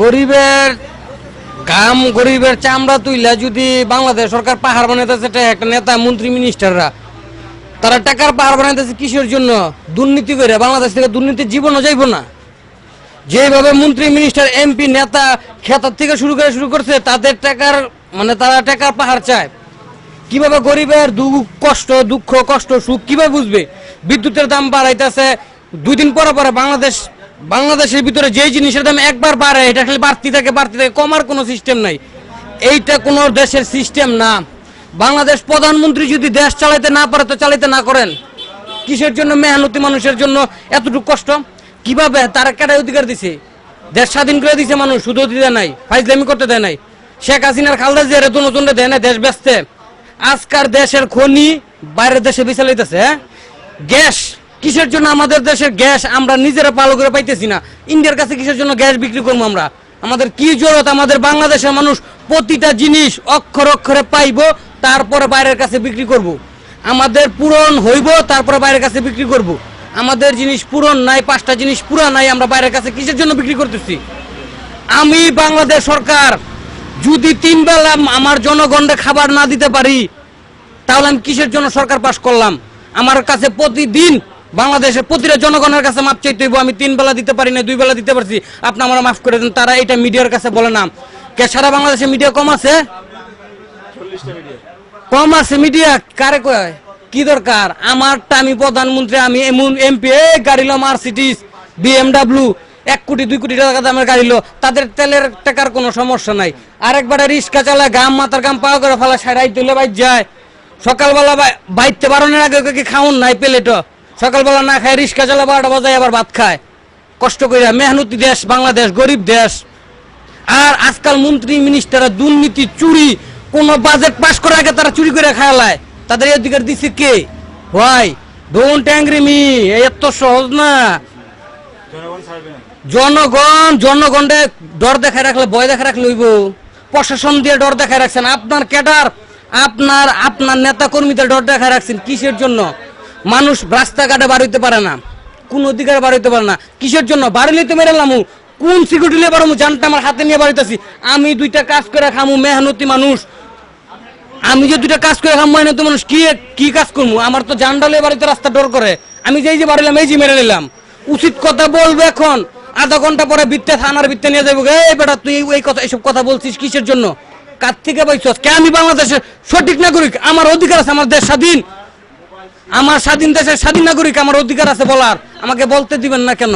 গরিবের ঘাম গরিবের চামড়া তুইলা যদি বাংলাদেশ সরকার পাহাড় বানাইতেছে, একটা নেতা মন্ত্রী মিনিস্টাররা তারা টাকার পাহাড় বানাইতেছে কিসের জন্য? দুর্নীতি করে। বাংলাদেশ থেকে দুর্নীতির জীবনও যাইব না। যেভাবে মন্ত্রী মিনিস্টার এমপি নেতা খেতার থেকে শুরু করছে, তাদের টাকার তারা টাকার পাহাড় চায়। কিভাবে গরিবের দুঃখ কষ্ট সুখ কিভাবে বুঝবে? বিদ্যুতের দাম বাড়াইতেছে, 2 দিন পরে বাংলাদেশের ভিতরে যে জিনিসের দাম একবার বাড়ে, এটা খালি বাড়তি থাকে, কমার কোনো সিস্টেম নাই। এইটা কোনো দেশের সিস্টেম না। বাংলাদেশ প্রধানমন্ত্রী যদি দেশ চালাইতে না পারে তো চালাইতে না করেন। কিসের জন্য মেহনতি মানুষের জন্য এতটুকু কষ্ট? কিভাবে তারা কেটাই অধিকার দিছে? দেশ স্বাধীন করে দিছে মানুষ, শুধু দিতে নাই, ফাইজলামি করতে দেয় নাই। শেখ হাসিনার খালদা জিয়ার নতুন দেয় নাই দেশ ব্যস্তে। আজকার দেশের খনি বাইরের দেশে বিছালাইতেছে। গ্যাস কিসের জন্য? আমাদের দেশের গ্যাস আমরা নিজেরা ভালো করে পাইতেছি না। ইন্ডিয়ার কাছে কিসের জন্য গ্যাস বিক্রি করবো আমরা? আমাদের কি জরুরত? আমাদের বাংলাদেশের মানুষ প্রতিটা জিনিস অক্ষরে পাইবো, তারপরে বাইরের কাছে বিক্রি করব। আমাদের পূরণ হইব, তারপরে বাইরের কাছে বিক্রি করব। আমাদের জিনিস পূরণ নাই, 5টা জিনিস পুরা নাই, আমরা বাইরের কাছে কিসের জন্য বিক্রি করতেছি? আমি বাংলাদেশ সরকার যদি 3 বেলা আমার জনগণকে খাবার না দিতে পারি, তাহলে আমি কিসের জন্য সরকার পাশ করলাম? আমার কাছে প্রতিদিন বাংলাদেশের প্রতিটা জনগণের কাছে মাপ চাইতে হইব। আমি 3 বেলা দিতে পারি না, 2 বেলা দিতে পারছি, আপনি আমার মাফ করে দেন। তারা এটা মিডিয়ার কাছে বলে না। কে সারা বাংলাদেশে মিডিয়া কম আছে? কম আছে মিডিয়া। কারে কয়? কি দরকার আমারটা? আমি প্রধানমন্ত্রী, আমি এমন এমপি, গাড়ি লো মার্সিডিজ BMW 1 কোটি 2 কোটি টাকা দামের গাড়ি লো, তাদের তেলের টাকার কোনো সমস্যা নাই। আরেকবারে রিক্সা চালায়, মাথার গাম পাওয়া করে ফেলা, সারাই তুলে বাইর যায়। সকালবেলা বাইতে বারণের আগে কি খাওন নাই প্লেট? সকালবেলা না খায় রিক্সা চালায়, 12টা বাজায় আবার ভাত খায়। কষ্ট করে মেহনতি দেশ বাংলাদেশ, গরিব দেশ। আর আজকাল মন্ত্রী মিনিস্টাররা দুর্নীতি চুরি, কোন বাজেট পাস করার আগে তারা চুরি করে খাওয়ালায়। তাদের অধিকার দিচ্ছে কে? ভাই ডোন্ট অ্যাংরি মি, এত সহজ না। জনগণে ডর দেখায় রাখলে, ভয় দেখায় রাখলে হইব? প্রশাসন দিয়ে ডর দেখায় রাখছেন, আপনার ক্যাডার আপনার নেতা কর্মীদের ডর দেখায় রাখছেন। কিসের জন্য? মানুষ রাস্তাঘাটে বার হইতে পারে না, কোন অধিকার বার হইতে পারে না। কিসের জন্য? বাড়িলে তো মেরে লামু, কোন সিকিউরিটি নিয়ে বাড়ামু? জানটা আমার হাতে নিয়ে বাড়িতেছি। আমি 2টা কাজ করে খামু, মেহনতি মানুষ। আমি যে 2টা কাজ করে খামু, মেহনতি মানুষ, কি কাজ করবো? আমার তো জানডালে বাড়িতে রাস্তা ডর করে। আমি যেই যে বাড়িলাম, এই যে মেরে নিলাম। উচিত কথা বলবে এখন, আধা ঘন্টা পরে থানার ভিত্তে নিয়ে যাবো। এই বেটা তুই এইসব কথা বলছিস কিসের জন্য? কার থেকে পাইছস? কে? আমি বাংলাদেশের সঠিক নাগরিক, আমার অধিকার আছে, আমার দেশ স্বাধীন, আমার স্বাধীন দেশের স্বাধীন নাগরিক, আমার অধিকার আছে বলার। আমাকে বলতে দিবেন না কেন?